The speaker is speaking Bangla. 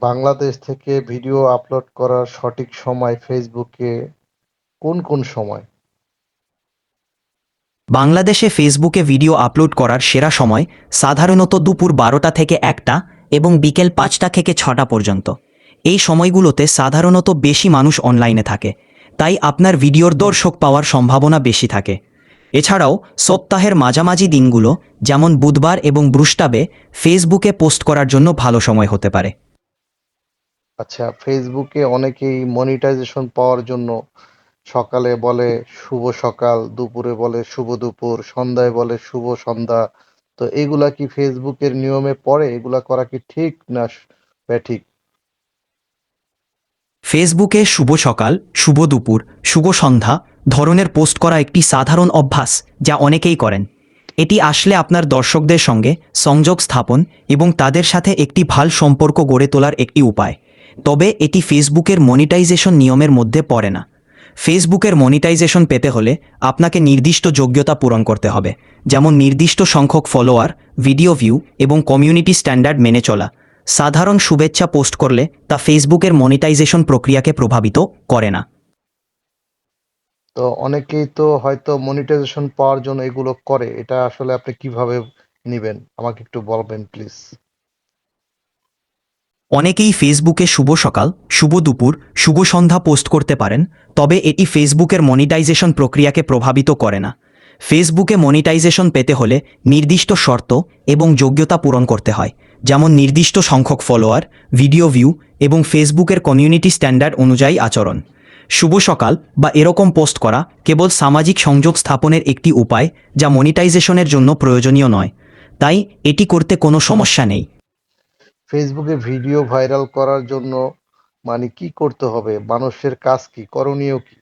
বাংলাদেশ থেকে ভিডিও আপলোড করার সঠিক সময় ফেসবুকে কোন সময়? বাংলাদেশে ফেসবুকে ভিডিও আপলোড করার সেরা সময় সাধারণত দুপুর 12টা থেকে 1টা এবং বিকেল 5টা থেকে 6টা পর্যন্ত। এই সময়গুলোতে সাধারণত বেশি মানুষ অনলাইনে থাকে, তাই আপনার ভিডিওর দর্শক পাওয়ার সম্ভাবনা বেশি থাকে। এছাড়াও সপ্তাহের মাঝামাঝি দিনগুলো যেমন বুধবার এবং বৃহস্পতিবার ফেসবুকে পোস্ট করার জন্য ভালো সময় হতে পারে। আচ্ছা, ফেসবুকে অনেকেই মনিটাইজেশন পাওয়ার জন্য সকালে বলে শুভ সকাল, দুপুরে বলে শুভ দুপুর, সন্ধ্যায় বলে শুভ সন্ধ্যা। তো এগুলা কি ফেসবুকের নিয়মে পড়ে? এগুলা করা কি ঠিক না ব্যাঠিক? ফেসবুকে শুভ সকাল, শুভ দুপুর, শুভ সন্ধ্যা ধরনের পোস্ট করা একটি সাধারণ অভ্যাস যা অনেকেই করেন। এটি আসলে আপনার দর্শকদের সঙ্গে সংযোগ স্থাপন এবং তাদের সাথে একটি ভালো সম্পর্ক গড়ে তোলার একটি উপায়। তবে এটি ফেসবুকের মনিটাইজেশন নিয়মের মধ্যে পড়ে না। ফেসবুকের মনিটাইজেশন পেতে হলে আপনাকে নির্দিষ্ট যোগ্যতা পূরণ করতে হবে, যেমন নির্দিষ্ট সংখ্যক ফলোয়ার, ভিডিও ভিউ এবং কমিউনিটি স্ট্যান্ডার্ড মেনে চলা। সাধারণ শুভেচ্ছা পোস্ট করলে তা ফেসবুকের মনিটাইজেশন প্রক্রিয়াকে প্রভাবিত করে না। তো অনেকেই তো হয়তো মনিটাইজেশন পাওয়ার জন্য এগুলো করে। এটা আসলে আপনি কিভাবে নিবেন? আমাকে একটু বলবেন প্লিজ। অনেকেই ফেসবুকে শুভ সকাল, শুভ দুপুর, শুভ সন্ধ্যা পোস্ট করতে পারেন, তবে এটি ফেসবুকের মনিটাইজেশন প্রক্রিয়াকে প্রভাবিত করে না। ফেসবুকে মনিটাইজেশন পেতে হলে নির্দিষ্ট শর্ত এবং যোগ্যতা পূরণ করতে হয়, যেমন নির্দিষ্ট সংখ্যক ফলোয়ার, ভিডিও ভিউ এবং ফেসবুকের কমিউনিটি স্ট্যান্ডার্ড অনুযায়ী আচরণ। শুভ সকাল বা এরকম পোস্ট করা কেবল সামাজিক সংযোগ স্থাপনের একটি উপায়, যা মনিটাইজেশনের জন্য প্রয়োজনীয় নয়। তাই এটি করতে কোনো সমস্যা নেই। ফেসবুকে ভিডিও ভাইরাল করার জন্য মানে কি করতে হবে? মানুষের কাজ কি? করণীয় কি?